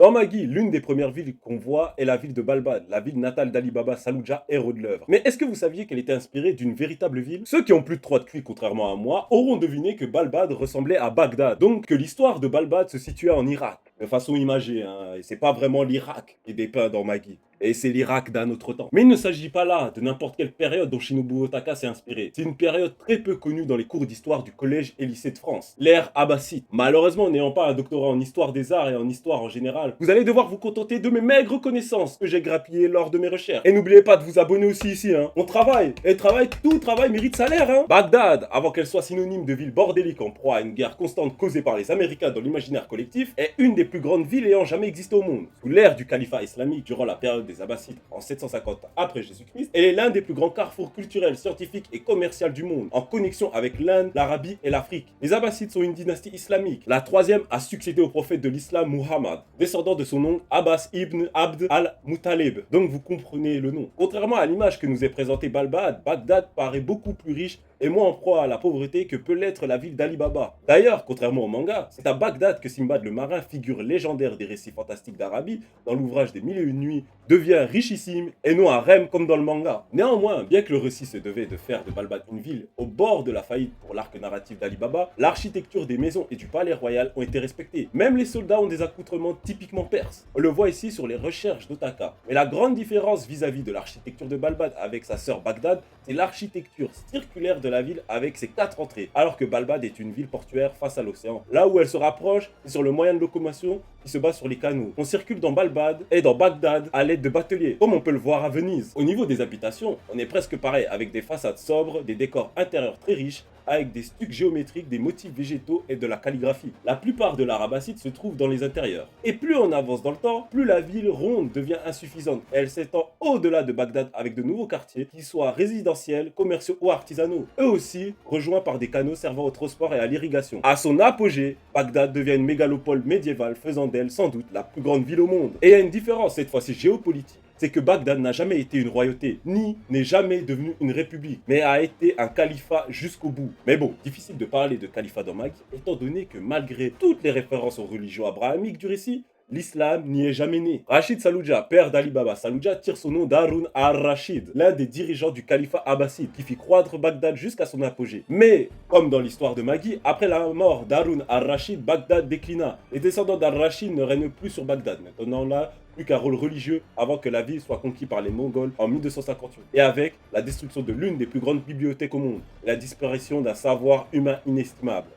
Dans Magui, l'une des premières villes qu'on voit est la ville de Balbad, la ville natale d'Ali Baba, Fallujah, héros de l'œuvre. Mais est-ce que vous saviez qu'elle était inspirée d'une véritable ville? Ceux qui ont plus de 3 de QI, contrairement à moi, auront deviné que Balbad ressemblait à Bagdad, donc que l'histoire de Balbad se situait en Irak. De façon imagée, hein, et c'est pas vraiment l'Irak qui est dépeint dans Magui. Et c'est l'Irak d'un autre temps. Mais il ne s'agit pas là de n'importe quelle période dont Shinobu Otaka s'est inspiré. C'est une période très peu connue dans les cours d'histoire du collège et lycée de France, l'ère abbasside. Malheureusement, n'ayant pas un doctorat en histoire des arts et en histoire en général, vous allez devoir vous contenter de mes maigres connaissances que j'ai grappillées lors de mes recherches. Et n'oubliez pas de vous abonner aussi ici, hein. On travaille, et tout travail mérite salaire, hein. Bagdad, avant qu'elle soit synonyme de ville bordélique en proie à une guerre constante causée par les Américains dans l'imaginaire collectif, est une des plus grandes villes ayant jamais existé au monde. Sous l'ère du califat islamique durant la période des Abbassides en 750 après Jésus-Christ, elle est l'un des plus grands carrefours culturels, scientifiques et commerciaux du monde, en connexion avec l'Inde, l'Arabie et l'Afrique. Les Abbassides sont une dynastie islamique. La troisième a succédé au prophète de l'islam Muhammad, descendant de son nom Abbas ibn Abd al-Muttalib. Donc vous comprenez le nom. Contrairement à l'image que nous est présentée Balbad, Bagdad paraît beaucoup plus riche et moins en proie à la pauvreté que peut l'être la ville d'Ali Baba. D'ailleurs, contrairement au manga, c'est à Bagdad que Simbad le marin, figure légendaire des récits fantastiques d'Arabie, dans l'ouvrage des Mille et une nuits, devient richissime et non un rêve comme dans le manga. Néanmoins, bien que le récit se devait de faire de Balbad une ville au bord de la faillite pour l'arc narratif d'Ali Baba, l'architecture des maisons et du palais royal ont été respectées. Même les soldats ont des accoutrements typiquement perses. On le voit ici sur les recherches d'Otaka. Mais la grande différence vis-à-vis de l'architecture de Balbad avec sa sœur Bagdad, c'est l'architecture circulaire de la ville avec ses 4 entrées, alors que Balbad est une ville portuaire face à l'océan. Là où elle se rapproche, c'est sur le moyen de locomotion qui se base sur les canaux. On circule dans Balbad et dans Bagdad à l'aide de bateliers, comme on peut le voir à Venise. Au niveau des habitations, on est presque pareil, avec des façades sobres, des décors intérieurs très riches, avec des stucs géométriques, des motifs végétaux et de la calligraphie. La plupart de l'art abbasside se trouve dans les intérieurs. Et plus on avance dans le temps, plus la ville ronde devient insuffisante. Elle s'étend au-delà de Bagdad avec de nouveaux quartiers, qu'ils soient résidentiels, commerciaux ou artisanaux. Eux aussi, rejoints par des canaux servant au transport et à l'irrigation. À son apogée, Bagdad devient une mégalopole médiévale, faisant d'elle sans doute la plus grande ville au monde. Et il y a une différence cette fois-ci géopolitique. C'est que Bagdad n'a jamais été une royauté, ni n'est jamais devenu une république, mais a été un califat jusqu'au bout. Mais bon, difficile de parler de califat dans Magui, étant donné que malgré toutes les références aux religions abrahamiques du récit, l'islam n'y est jamais né. Rachid Fallujah, père d'Ali Baba Fallujah, tire son nom d'Harun al-Rachid, l'un des dirigeants du califat abbasside, qui fit croître Bagdad jusqu'à son apogée. Mais, comme dans l'histoire de Magui, après la mort d'Harun al-Rachid, Bagdad déclina. Les descendants d'al-Rachid ne règnent plus sur Bagdad, maintenant là, plus qu'un rôle religieux avant que la ville soit conquise par les Mongols en 1258. Et avec la destruction de l'une des plus grandes bibliothèques au monde, et la disparition d'un savoir humain inestimable.